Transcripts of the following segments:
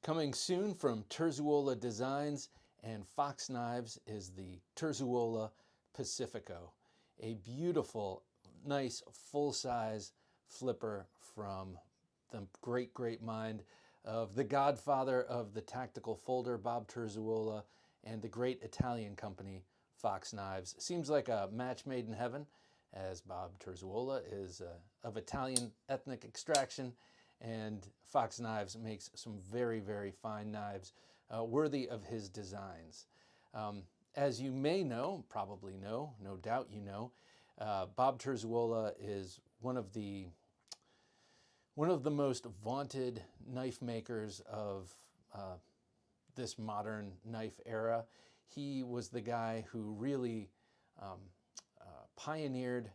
Coming soon from Terzuola Designs and Fox Knives is the Terzuola Pacifico, a beautiful, nice, full-size flipper from the great mind of the godfather of the tactical folder, Bob Tzuola, and the great Italian company, Fox Knives. Seems like a match made in heaven, as Bob Tzuola is of Italian ethnic extraction, and Fox Knives makes some very fine knives worthy of his designs. As you may know, probably know, no doubt you know, Bob Tzuola is one of the most vaunted knife makers of this modern knife era. He was the guy who really pioneered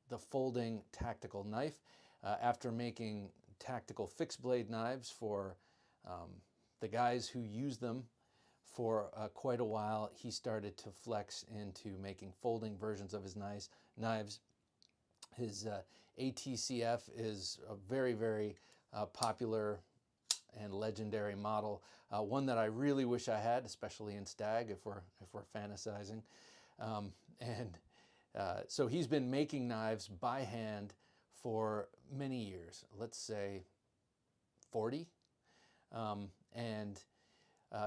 the folding tactical knife. After making tactical fixed blade knives for the guys who used them for quite a while, he started to flex into making folding versions of his knives. His ATCF is a very popular and legendary model, one that I really wish I had, especially in Stag, if we're fantasizing. So he's been making knives by hand for many years, let's say 40.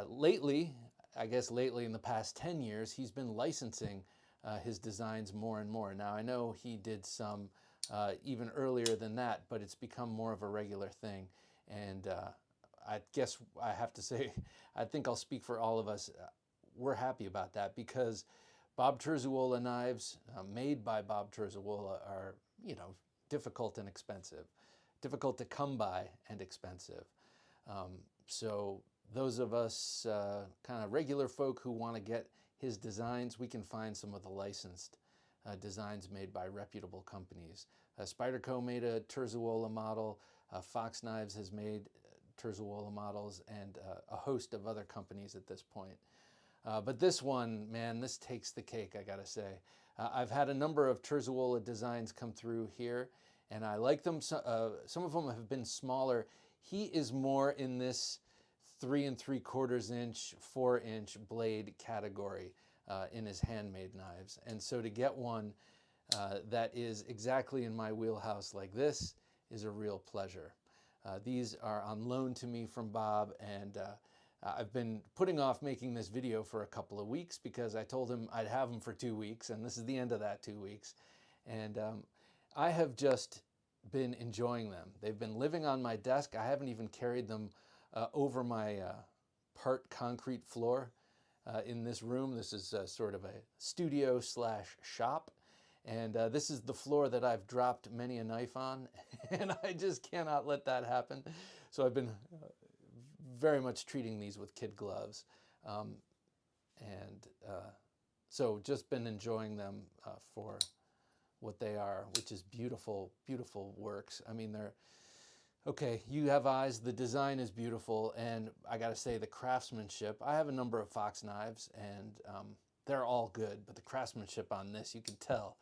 Lately, I guess lately in the past 10 years, he's been licensing his designs more and more. Now, I know he did some even earlier than that, but it's become more of a regular thing. And I guess I have to say, I think I'll speak for all of us. We're happy about that because Bob Tzuola knives made by Bob Tzuola are, difficult and expensive, difficult to come by and expensive. So those of us kind of regular folk who want to get his designs, we can find some of the licensed designs made by reputable companies. Spyderco made a Terzuola model, Fox Knives has made Terzuola models, and a host of other companies at this point. But this one, man, this takes the cake, I gotta say. I've had a number of Terzuola designs come through here, and I like them. Some of them have been smaller. He is more in this 3 3/4 inch, 4-inch blade category in his handmade knives. And so to get one that is exactly in my wheelhouse like this is a real pleasure. These are on loan to me from Bob, and I've been putting off making this video for a couple of weeks because I told him I'd have them for 2 weeks, and this is the end of that 2 weeks. And I have just been enjoying them. They've been living on my desk. I haven't even carried them over my part concrete floor in this room. This is sort of a studio / shop. And this is the floor that I've dropped many a knife on, and I just cannot let that happen. So I've been very much treating these with kid gloves. So just been enjoying them for what they are, which is beautiful works. I mean, they're, okay, you have eyes, the design is beautiful, and I gotta say the craftsmanship, I have a number of Fox knives, and they're all good, but the craftsmanship on this, you can tell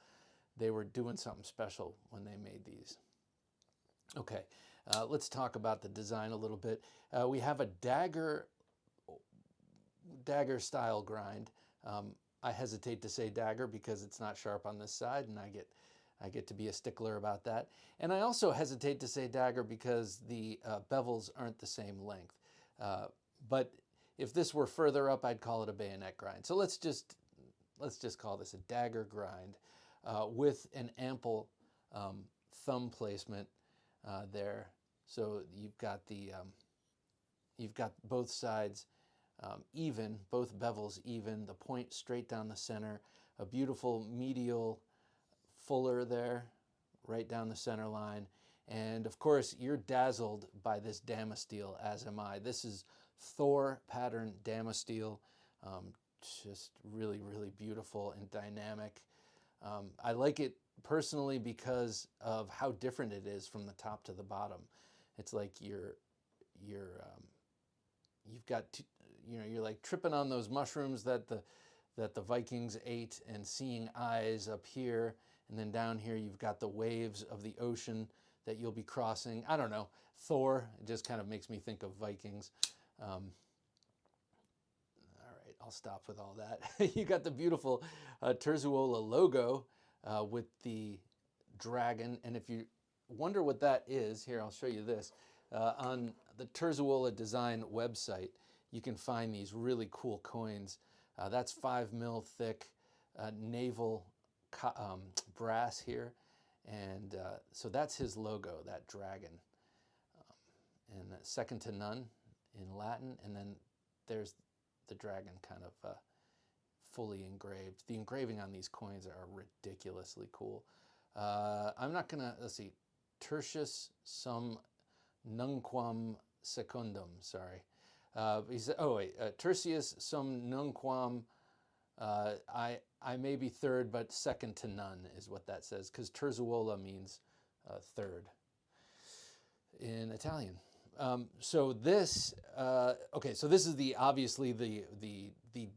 they were doing something special when they made these. Okay, let's talk about the design a little bit. We have a dagger style grind. I hesitate to say dagger because it's not sharp on this side, and I get to be a stickler about that. And I also hesitate to say dagger because the bevels aren't the same length. But if this were further up, I'd call it a bayonet grind. So let's just call this a dagger grind with an ample thumb placement there. So you've got both sides even, both bevels even, the point straight down the center, a beautiful medial fuller there, right down the center line. And of course, you're dazzled by this Damasteel, as am I. This is Thor Pattern Damasteel, just really beautiful and dynamic. I like it personally because of how different it is from the top to the bottom. It's like you're like tripping on those mushrooms that the Vikings ate and seeing eyes up here, and then down here you've got the waves of the ocean that you'll be crossing. I don't know, Thor, it just kind of makes me think of Vikings. All right, I'll stop with all that. You got the beautiful Terzuola logo with the dragon, and if you wonder what that is, here I'll show you this. On the Terzuola Design website, you can find these really cool coins. That's 5 mil thick naval brass here, and so that's his logo, that dragon, and second to none in Latin, and then there's the dragon kind of fully engraved. The engraving on these coins are ridiculously cool. I'm not gonna, let's see, Tertius sum nunquam secundum, sorry. He said, oh wait, Tertius sum nunquam, I may be third, but second to none is what that says, because Terzuola means third in Italian. So this, okay, so this is obviously the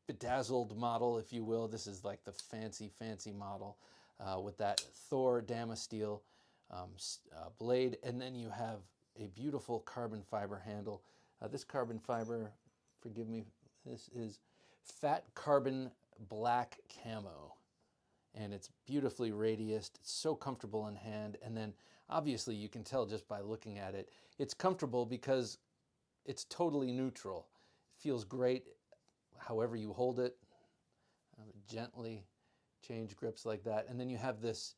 bedazzled model, if you will. This is like the fancy model with that Thor Damasteel blade, and then you have a beautiful carbon fiber handle. This carbon fiber, forgive me, this is fat carbon black camo, and it's beautifully radiused. It's so comfortable in hand, and then obviously you can tell just by looking at it, it's comfortable because it's totally neutral. It feels great however you hold it. Gently change grips like that, and then you have this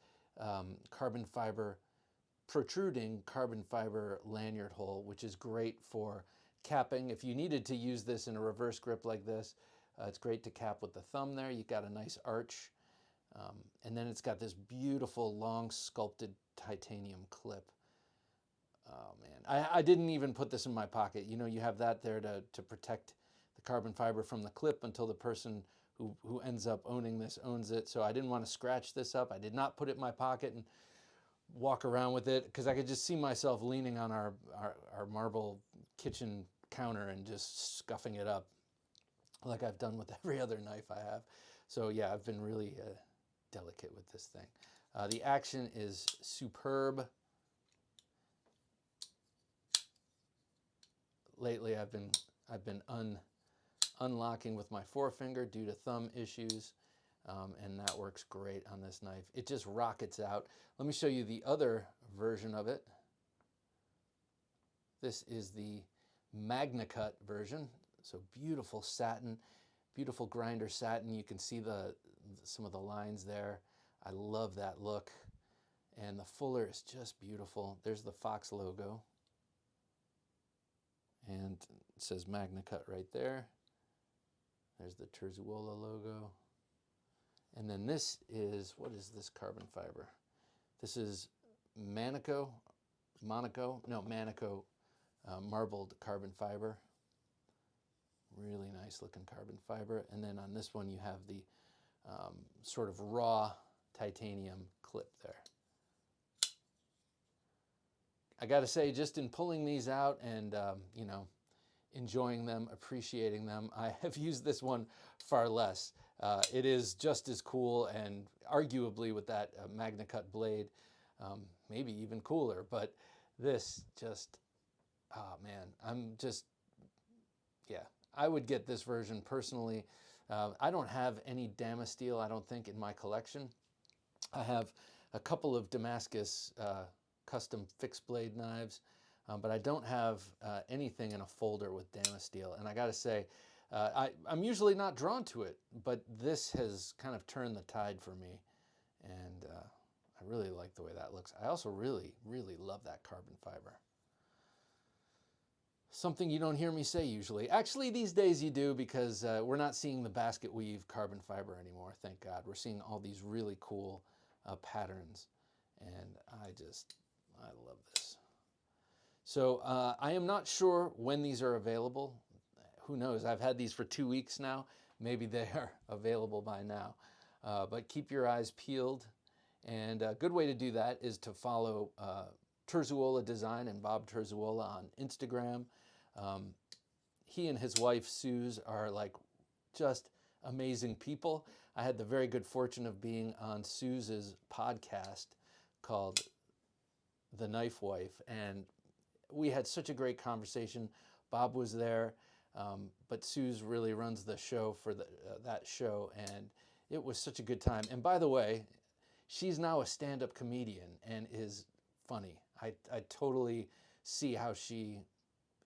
protruding carbon fiber lanyard hole, which is great for capping. If you needed to use this in a reverse grip like this, it's great to cap with the thumb there. You've got a nice arch. And then it's got this beautiful long sculpted titanium clip. Oh man, I didn't even put this in my pocket. You know, you have that there to protect the carbon fiber from the clip until the person who ends up owning this owns it. So I didn't want to scratch this up. I did not put it in my pocket and walk around with it, because I could just see myself leaning on our marble kitchen counter and just scuffing it up like I've done with every other knife I have. So yeah, I've been really delicate with this thing. The action is superb. Lately I've been unlocking with my forefinger due to thumb issues, and that works great on this knife. It just rockets out. Let me show you the other version of it. This is the Magnacut version. So beautiful satin, beautiful grinder satin. You can see some of the lines there. I love that look. And the fuller is just beautiful. There's the Fox logo. And it says Magnacut right there. There's the Terzuola logo. And then this is, what is this carbon fiber? This is Magnacut marbled carbon fiber. Really nice looking carbon fiber. And then on this one you have the sort of raw titanium clip there. I gotta say, just in pulling these out and you know, enjoying them, appreciating them, I have used this one far less. It is just as cool, and arguably with that Magnacut blade, maybe even cooler, but this just, oh man, yeah, I would get this version personally. I don't have any Damasteel, I don't think, in my collection. I have a couple of Damascus custom fixed blade knives, but I don't have anything in a folder with Damasteel. And I gotta say, I'm usually not drawn to it, but this has kind of turned the tide for me. And I really like the way that looks. I also really love that carbon fiber. Something you don't hear me say usually. Actually, these days you do, because we're not seeing the basket weave carbon fiber anymore, thank God. We're seeing all these really cool patterns, and I love this. So I am not sure when these are available. Who knows? I've had these for 2 weeks now. Maybe they are available by now. But keep your eyes peeled. And a good way to do that is to follow Terzuola Design and Bob Tzuola on Instagram. He and his wife, Suze, are like just amazing people. I had the very good fortune of being on Suze's podcast called The Knife Wife, and we had such a great conversation. Bob was there, but Suze really runs the show for that show, and it was such a good time. And by the way, she's now a stand-up comedian and is funny. I totally see how she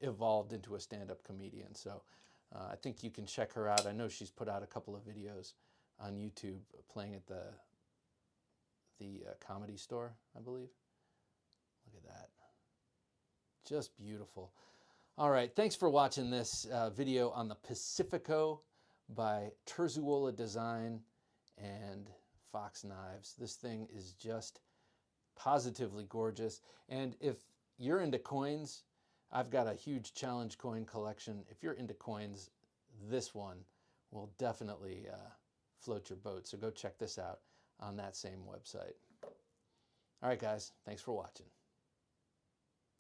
evolved into a stand-up comedian. So I think you can check her out. I know she's put out a couple of videos on YouTube playing at the Comedy Store, I believe. Look at that. Just beautiful. All right, thanks for watching this video on the Pacifico by Terzuola Design and Fox Knives. This thing is just positively gorgeous. And if you're into coins, I've got a huge challenge coin collection. If you're into coins, this one will definitely float your boat. So go check this out on that same website. All right, guys, thanks for watching.